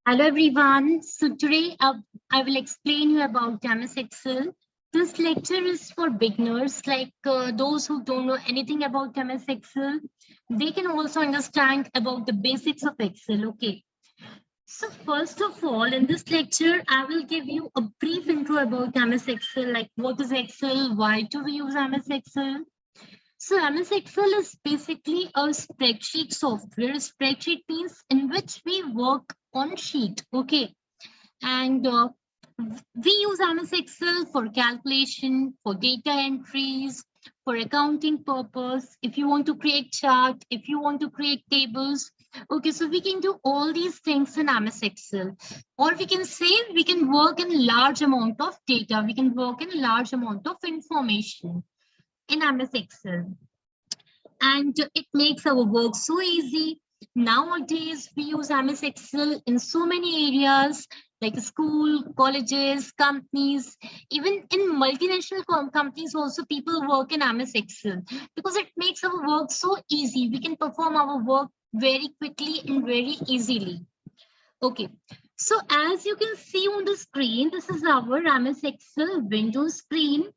Hello everyone. So today I will explain you about MS Excel. This lecture is for beginners like those who don't know anything about MS Excel. They can also understand about the basics of Excel. Okay. So first of all, in this lecture, I will give you a brief intro about MS Excel, like what is Excel, why do we use MS Excel. So MS Excel is basically a spreadsheet software. Spreadsheet means in which we work on sheet. Okay. And we use MS Excel for calculation, for data entries, for accounting purpose. If you want to create chart, if you want to create tables. Okay, so we can do all these things in MS Excel. Or we can say we can work in large amount of data. We can work in large amount of information in MS Excel, and it makes our work so easy. Nowadays, we use MS Excel in so many areas like school, colleges, companies, even in multinational companies also people work in MS Excel because it makes our work so easy. We can perform our work very quickly and very easily. Okay, so as you can see on the screen, this is our MS Excel window screen.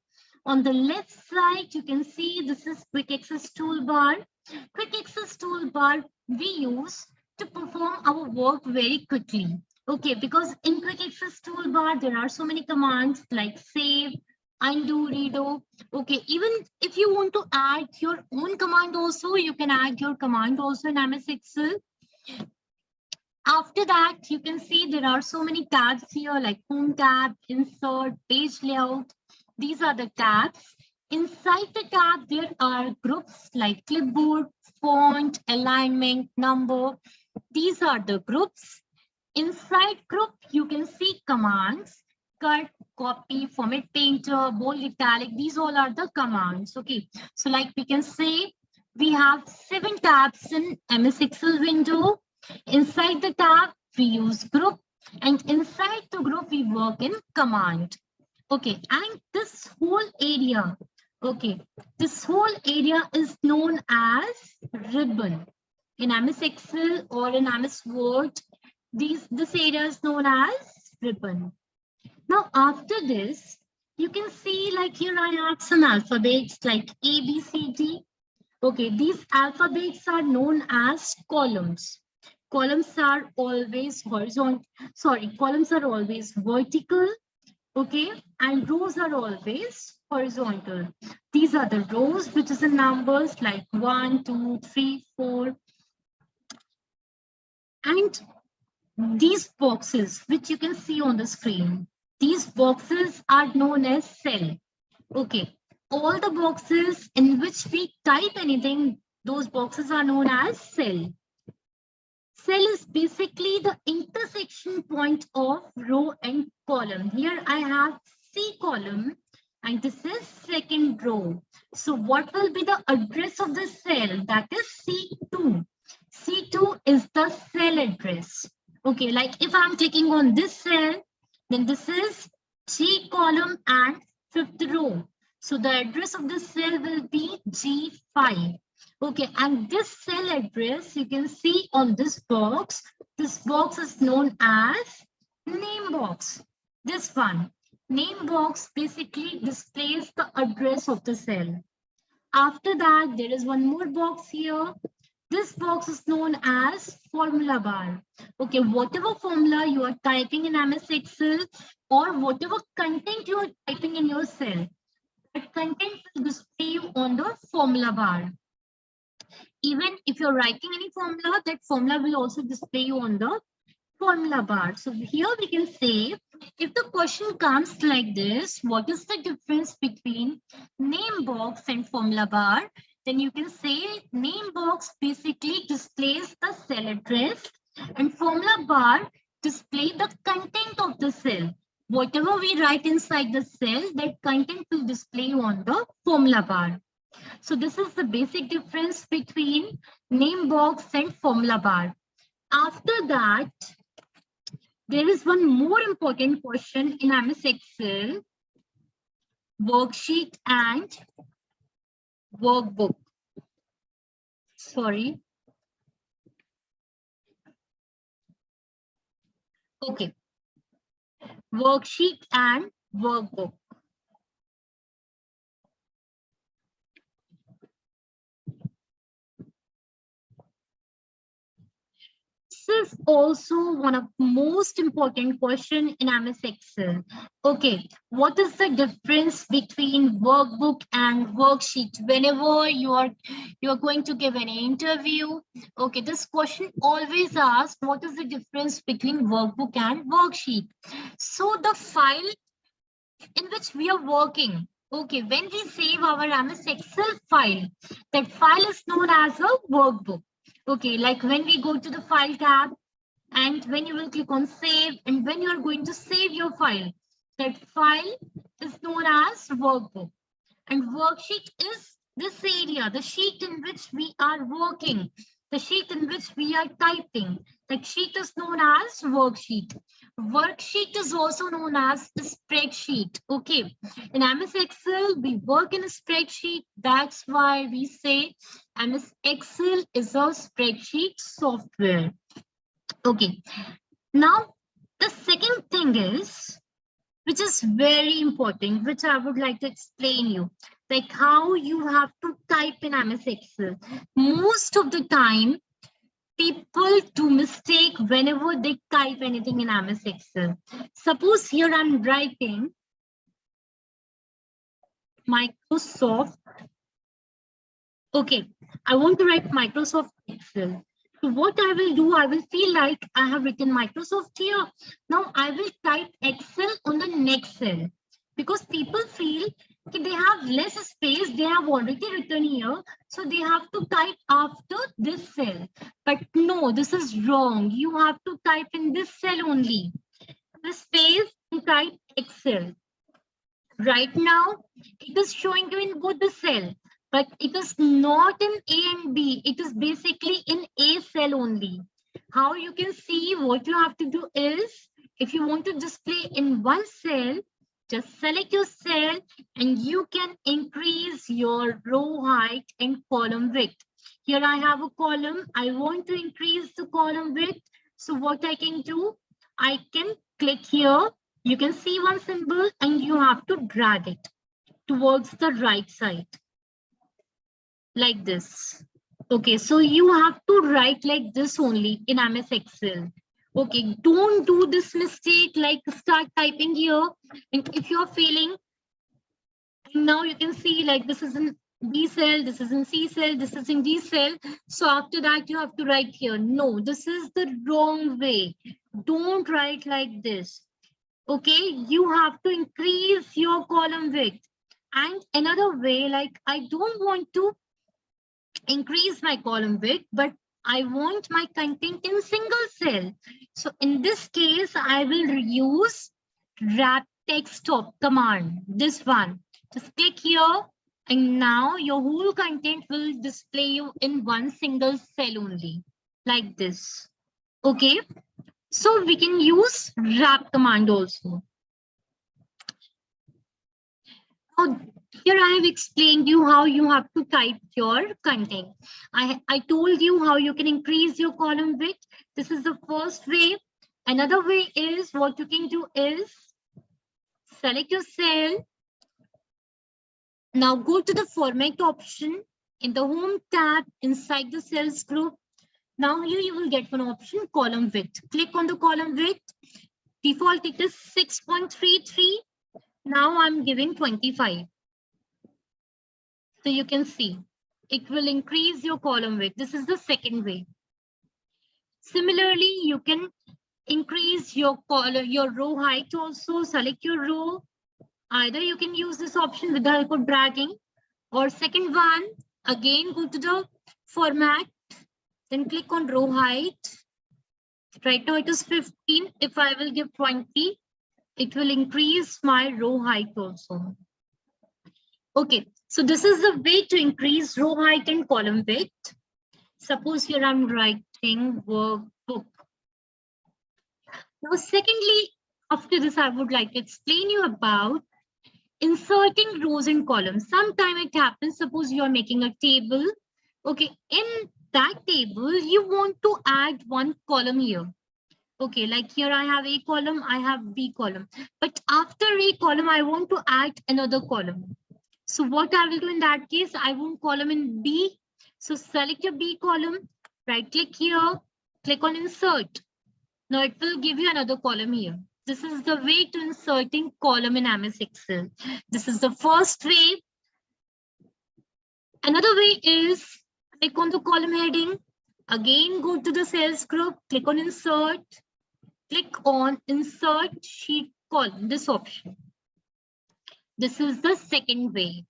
On the left side, you can see this is Quick Access Toolbar. Quick Access Toolbar we use to perform our work very quickly. Okay, because in Quick Access Toolbar, there are so many commands like save, undo, redo. Okay, even if you want to add your own command also, you can add your command also in MS Excel. After that, you can see there are so many tabs here like home tab, insert, page layout. These are the tabs. Inside the tab, there are groups like clipboard, font, alignment, number. These are the groups. Inside group, you can see commands, cut, copy, format painter, bold, italic. These all are the commands. Okay, so like we can say, we have 7 tabs in MS Excel window. Inside the tab, we use group, and inside the group, we work in command. Okay, and this whole area, okay, this whole area is known as ribbon. In MS Excel or in MS Word, this area is known as ribbon. Now, after this, you can see like here I have some alphabets like A, B, C, D. Okay, these alphabets are known as columns. Columns are always horizontal. Sorry, columns are always vertical. Okay, and rows are always horizontal. These are the rows, which is in numbers like 1, 2, 3, 4. And these boxes, which you can see on the screen, these boxes are known as cell. Okay, all the boxes in which we type anything, those boxes are known as cell. Cell is basically the intersection point of row and column. Here I have C column and this is second row. So what will be the address of the cell? That is C2. C2 is the cell address. Okay, like if I'm clicking on this cell, then this is G column and fifth row. So the address of the cell will be G5. Okay, and this cell address you can see on this box. This box is known as name box. This one, name box basically displays the address of the cell. After that, there is one more box here. This box is known as formula bar. Okay, whatever formula you are typing in MS Excel or whatever content you are typing in your cell, that content will display you on the formula bar. Even if you're writing any formula, that formula will also display you on the formula bar. So here we can say, if the question comes like this, what is the difference between name box and formula bar? Then you can say name box basically displays the cell address and formula bar display the content of the cell. Whatever we write inside the cell, that content will display on the formula bar. So this is the basic difference between name box and formula bar. After that, there is one more important question in MS Excel, worksheet and workbook. Sorry. Okay, worksheet and workbook. This is also one of the most important question in MS Excel. Okay, what is the difference between workbook and worksheet? Whenever you are going to give an interview, okay, this question always asks what is the difference between workbook and worksheet. So the file in which we are working, okay, when we save our MS Excel file, that file is known as a workbook. Okay, like when we go to the file tab, and when you will click on save, and when you are going to save your file, that file is known as workbook. And worksheet is this area, the sheet in which we are working, the sheet in which we are typing. That sheet is known as worksheet. Worksheet is also known as a spreadsheet. Okay, in MS Excel, we work in a spreadsheet. That's why we say MS Excel is a spreadsheet software. Okay, now the second thing is, which is very important, which I would like to explain you, like how you have to type in MS Excel. Most of the time, people do mistake whenever they type anything in MS Excel. Suppose here I'm writing Microsoft. Okay, I want to write Microsoft Excel. So what I will do, I will feel like I have written Microsoft here. Now I will type Excel on the next cell, because people feel that they have less space, they have already written here, so they have to type after this cell. But no, this is wrong. You have to type in this cell only. The space and type Excel. Right now, it is showing you in both the cell, but it is not in A and B. It is basically in A cell only. How you can see, what you have to do is, if you want to display in one cell, just select your cell and you can increase your row height and column width. Here I have a column. I want to increase the column width. So what I can do, I can click here. You can see one symbol and you have to drag it towards the right side like this. Okay, so you have to write like this only in MS Excel. Okay, don't do this mistake, like start typing here. And if you're failing, now you can see like this is in B cell, this is in C cell, this is in D cell. So after that, you have to write here. No, this is the wrong way. Don't write like this. Okay, you have to increase your column width. And another way, like I don't want to increase my column width, but I want my content in single cell. So in this case, I will use wrap text top command, this one. Just click here and now your whole content will display you in one single cell only, like this. Okay, so we can use wrap command also. Now, here I have explained you how you have to type your content. I told you how you can increase your column width. This is the first way. Another way is, what you can do is select your cell. Now go to the format option in the home tab inside the cells group. Now here you will get one option, column width. Click on the column width. Default it is 6.33. Now I'm giving 25. So you can see it will increase your column width. This is the second way. Similarly, you can increase your column, your row height also. Select your row. Either you can use this option with the help of dragging, or second one, again go to the format, then click on row height. Right now it is 15. If I will give 20, it will increase my row height also. Okay, so this is the way to increase row height and column width. Suppose here I'm writing workbook. Now, secondly, after this, I would like to explain you about inserting rows and columns. Sometimes it happens, suppose you are making a table. Okay, in that table, you want to add one column here. Okay, like here I have A column, I have B column. But after A column, I want to add another column. So what I will do in that case, I want column in B. So select your B column, right click here, click on insert. Now it will give you another column here. This is the way to inserting column in MS Excel. This is the first way. Another way is click on the column heading. Again, go to the cells group, click on insert, click on insert sheet column, this option. This is the second way.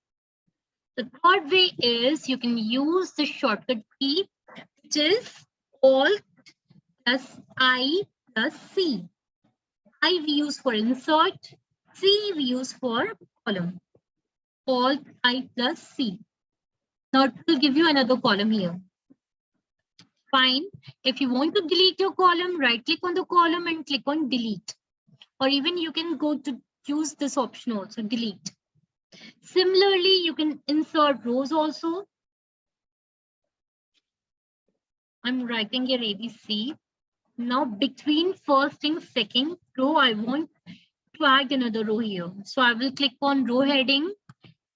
The third way is you can use the shortcut key, which is Alt plus I plus C. I we use for insert, C we use for column. Alt I plus C. Now it will give you another column here. Fine. If you want to delete your column, right click on the column and click on delete. Or even you can go to use this option also, delete. Similarly, you can insert rows also. I'm writing here ABC. Now between first and second row, I want to add another row here. So I will click on row heading,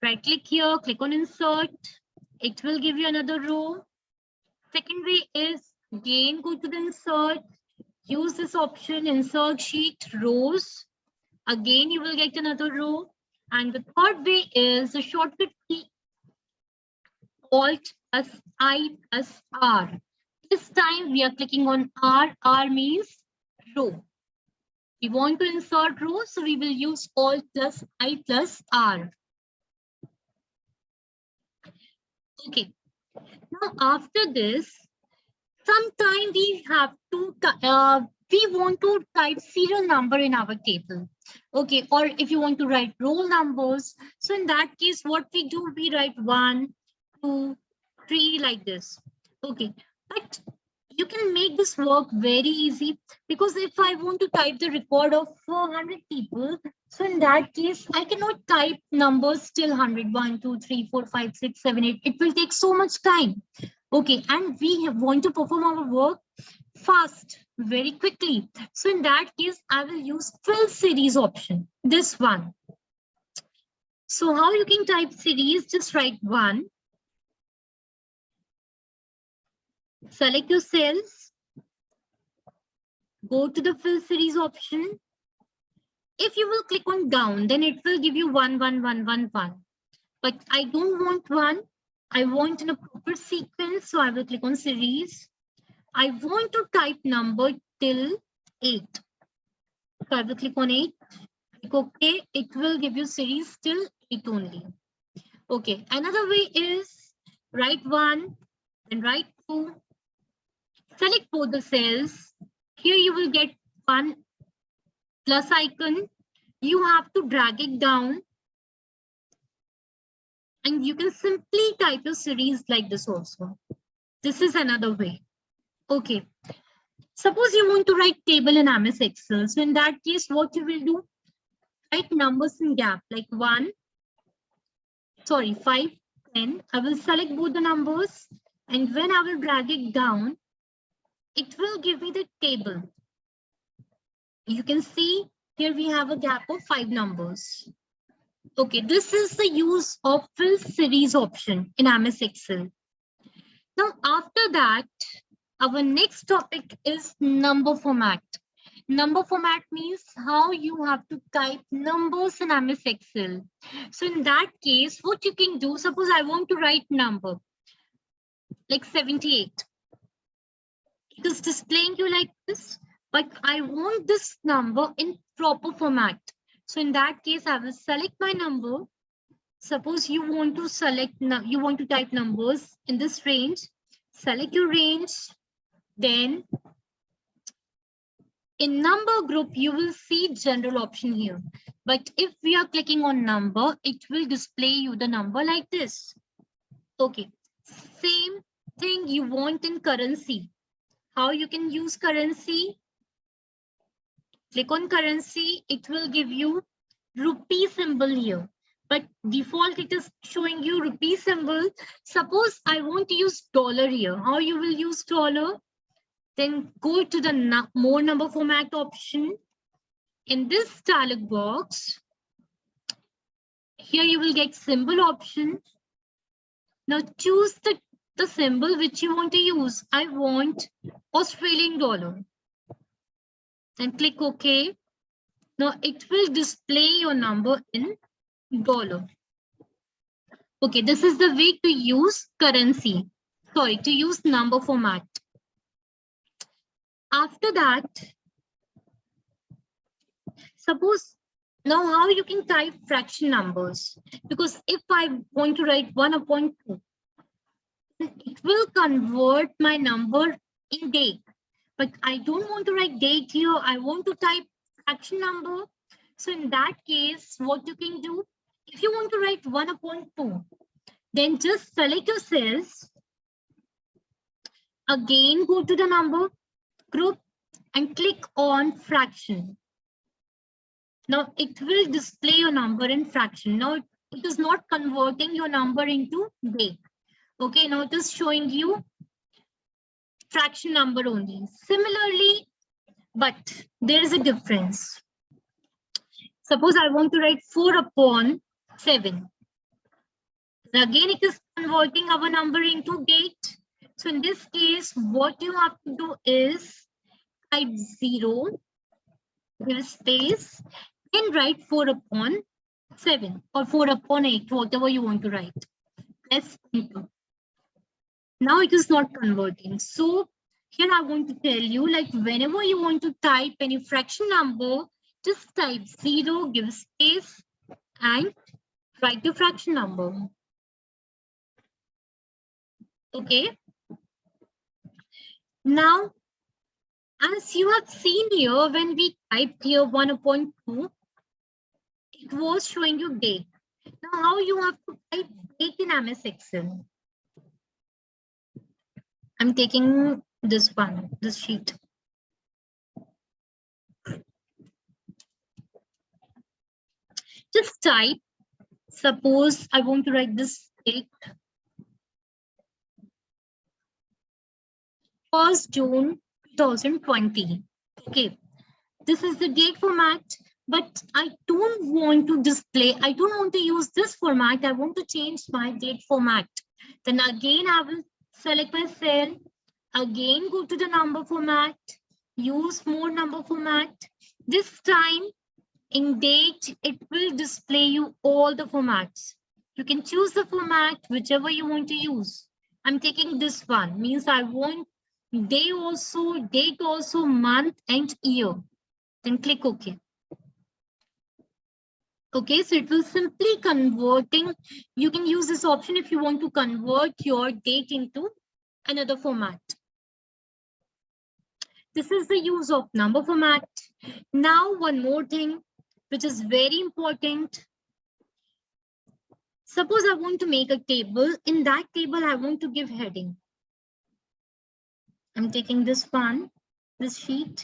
right click here, click on insert. It will give you another row. Second way is again go to the insert, use this option, insert sheet, rows. Again, you will get another row. And the third way is the shortcut key, Alt plus I plus R. This time we are clicking on R. R means row. We want to insert row, so we will use Alt plus I plus R. Okay. Now after this, sometime we have to we want to type serial number in our table. Okay, or if you want to write roll numbers, so in that case, what we do, we write 1, 2, 3 like this. Okay, but you can make this work very easy, because if I want to type the record of 400 people, so in that case, I cannot type numbers till 100, 1, 2, 3, 4, 5, 6, 7, 8. It will take so much time. Okay, and we want to perform our work fast, very quickly. So in that case, I will use fill series option, this one. So how you can type series, just write 1. Select your cells. Go to the fill series option. If you will click on down, then it will give you 1, 1, 1, 1, 1. But I don't want 1. I want in a proper sequence. So I will click on series. I want to type number till 8. So I will click on 8. Click OK. It will give you series till 8 only. Okay. Another way is write 1 and write 2. Select both the cells. Here you will get 1 plus icon. You have to drag it down. And you can simply type your series like this also. This is another way. Okay. Suppose you want to write table in MS Excel. So in that case, what you will do? Write numbers in gap like 5, 10. I will select both the numbers. And when I will drag it down, it will give me the table. You can see here we have a gap of 5 numbers. Okay, this is the use of fill series option in MS Excel. Now, after that, our next topic is number format. Number format means how you have to type numbers in MS Excel. So in that case, what you can do, suppose I want to write number like 78. It is displaying you like this, but I want this number in proper format. So in that case, I will select my number. Suppose you want to type numbers in this range. Select your range. Then in number group, you will see general option here. But if we are clicking on number, it will display you the number like this. Okay. Same thing you want in currency. How you can use currency? Click on currency. It will give you rupee symbol here. But default, it is showing you rupee symbol. Suppose I want to use dollar here. How you will use dollar? Then go to the more number format option. In this dialog box, here you will get symbol option. Now choose the symbol which you want to use. I want Australian dollar. Then click OK. Now it will display your number in dollar. Okay, this is the way to use currency. Sorry, to use number format. After that, suppose now how you can type fraction numbers, because if I want to write 1/2, it will convert my number in date, but I don't want to write date here. I want to type fraction number. So in that case, what you can do, if you want to write 1/2, then just select your cells. Again, go to the number group and click on fraction. Now it will display your number in fraction. Now it is not converting your number into date. Okay, now it is showing you fraction number only. Similarly, but there is a difference. Suppose I want to write 4/7. Again, it is converting our number into date. So in this case, what you have to do is type 0, give a space, and write 4/7 or 4/8, whatever you want to write. Press enter. Now it is not converting. So here I want to tell you, like whenever you want to type any fraction number, just type 0, give space, and write the fraction number. Okay. Now, as you have seen here, when we typed here 1/2, it was showing you date. Now, how you have to type date in MS Excel? I'm taking this one, this sheet. Just type, suppose I want to write this date, 1st June 2020. Okay, this is the date format, but I don't want to display, I don't want to use this format. I want to change my date format. Then again, I will select my cell, again go to the number format, use more number format. This time in date, it will display you all the formats. You can choose the format, whichever you want to use. I'm taking this one, means I want day also, date also, month and year. Then click OK. Okay, so it will simply converting. You can use this option if you want to convert your date into another format. This is the use of number format. Now, one more thing, which is very important. Suppose I want to make a table. In that table, I want to give heading. I'm taking this one, this sheet.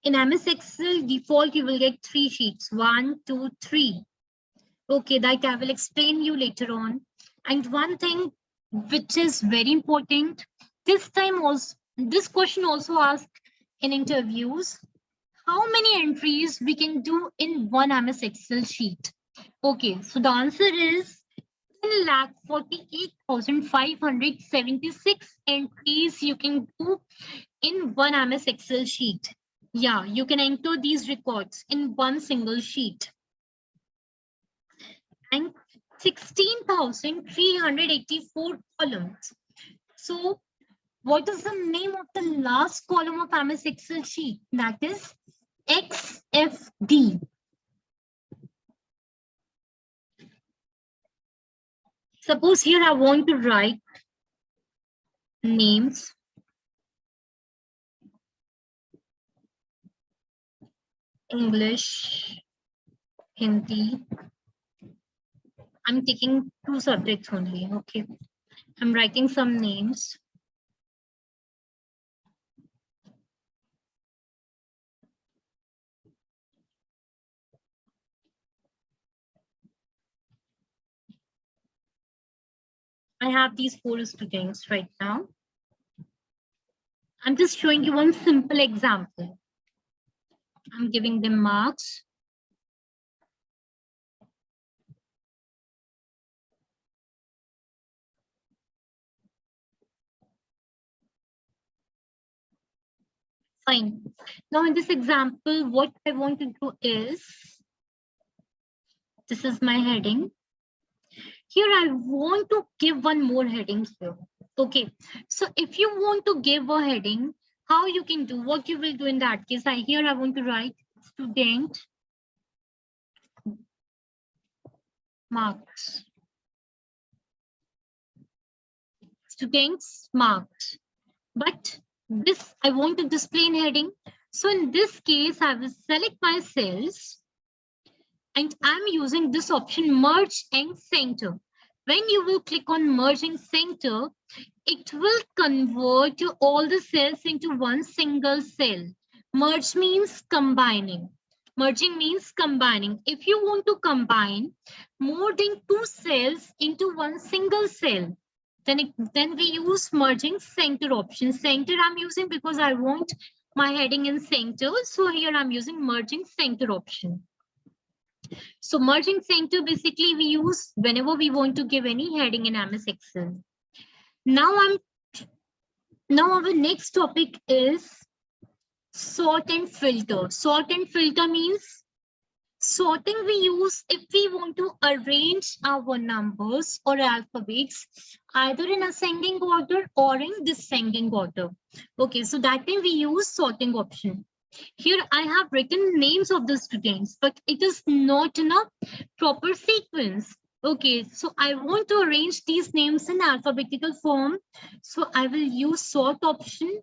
In MS Excel default, you will get 3 sheets, 1, 2, 3. Okay, that I will explain you later on. And one thing which is very important, this time also, this question also asked in interviews, how many entries we can do in one MS Excel sheet? Okay, so the answer is 10,48,576 entries you can do in one MS Excel sheet. Yeah, you can enter these records in one single sheet. And 16,384 columns. So what is the name of the last column of MS Excel sheet? That is XFD. Suppose here I want to write names. English, Hindi. I'm taking 2 subjects only. Okay. I'm writing some names. I have these 4 students right now. I'm just showing you one simple example. I'm giving them marks. Fine. Now in this example, what I want to do is, this is my heading. Here I want to give one more heading here. Okay. So if you want to give a heading, how you can do, what you will do in that case, here I want to write student marks. Students marks. But this I want to display in heading. So in this case, I will select my cells and I'm using this option merge and center. When you will click on merge and center, it will convert all the cells into one single cell. Merge means combining. Merging means combining. If you want to combine more than two cells into one single cell, then we use merging center option. Center I'm using because I want my heading in center. So here I'm using merging center option. So merging center basically we use whenever we want to give any heading in MS Excel. Now our next topic is sort and filter. Sort and filter means sorting we use if we want to arrange our numbers or alphabets either in ascending order or in descending order. Okay, so that time we use sorting option. Here I have written names of the students, but it is not in a proper sequence. Okay, so I want to arrange these names in alphabetical form. So I will use sort option.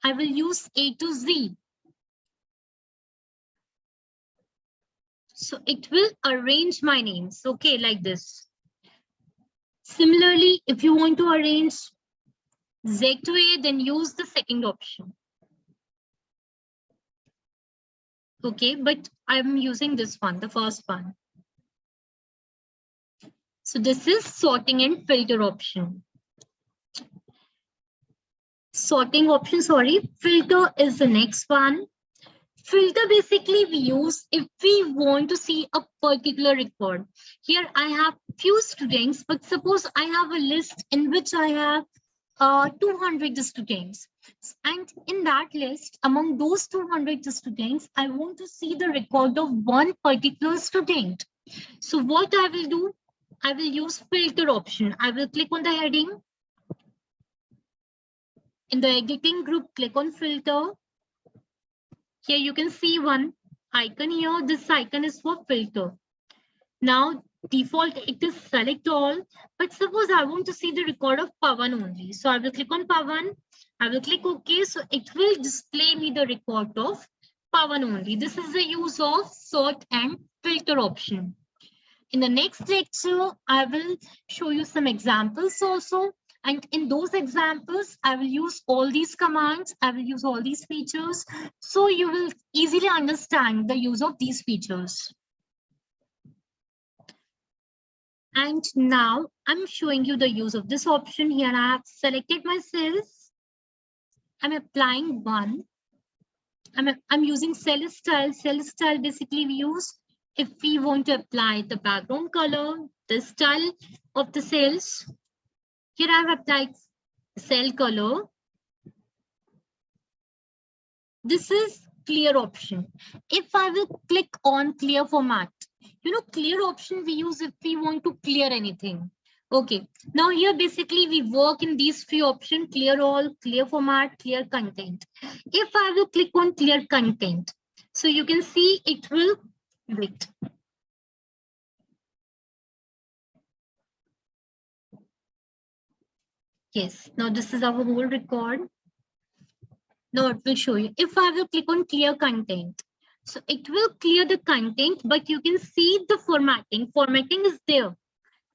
I will use A to Z. So it will arrange my names, okay, like this. Similarly, if you want to arrange Z to A, then use the second option. Okay, but I'm using this one, the first one. So this is sorting and filter option. Sorting option, sorry, filter is the next one. Filter basically we use if we want to see a particular record. Here I have few students, but suppose I have a list in which I have 200 students. And in that list, among those 200 students, I want to see the record of one particular student. So what I will do, I will use filter option. I will click on the heading. In the editing group, click on filter. Here you can see one icon here. This icon is for filter. Now, default, it is select all. But suppose I want to see the record of Pawan only. So I will click on Pawan. I will click OK. So it will display me the record of Pawan only. This is the use of sort and filter option. In the next lecture, I will show you some examples also. And in those examples, I will use all these commands. I will use all these features. So you will easily understand the use of these features. And now I'm showing you the use of this option. Here I have selected my cells. I'm applying one. I'm using cell style. Cell style basically we use if we want to apply the background color, the style of the cells. Here I have applied cell color. This is clear option. If I will click on clear format, clear option we use if we want to clear anything. Okay, now here basically we work in these three options: clear all, clear format, clear content. If I will click on clear content, so you can see it will, wait. Yes, now this is our whole record. Now it will show you. If I will click on clear content, so it will clear the content, but you can see the formatting. Formatting is there.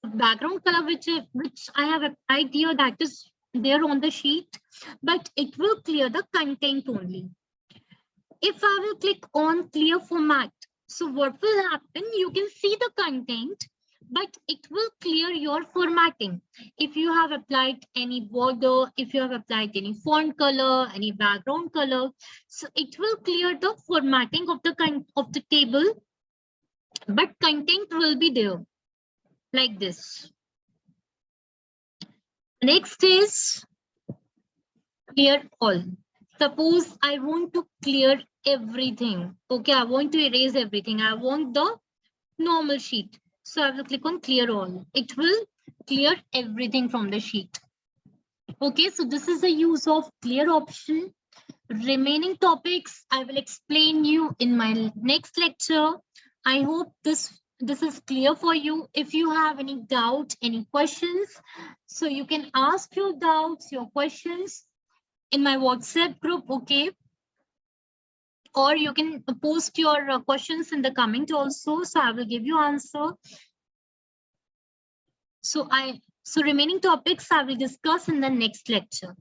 The background color which I have applied here, that is there on the sheet, but it will clear the content only. If I will click on clear format, so what will happen? You can see the content, but it will clear your formatting. If you have applied any border, if you have applied any font color, any background color, so it will clear the formatting of the table, but content will be there like this. Next is clear all. Suppose I want to clear everything. Okay, I want to erase everything. I want the normal sheet. So I will click on clear all. It will clear everything from the sheet. Okay, so this is the use of clear option. Remaining topics I will explain you in my next lecture. I hope this is clear for you. If you have any doubt, any questions, so you can ask your doubts, your questions in my WhatsApp group, okay? Or you can post your questions in the comment also, so I will give you answer. So remaining topics I will discuss in the next lecture.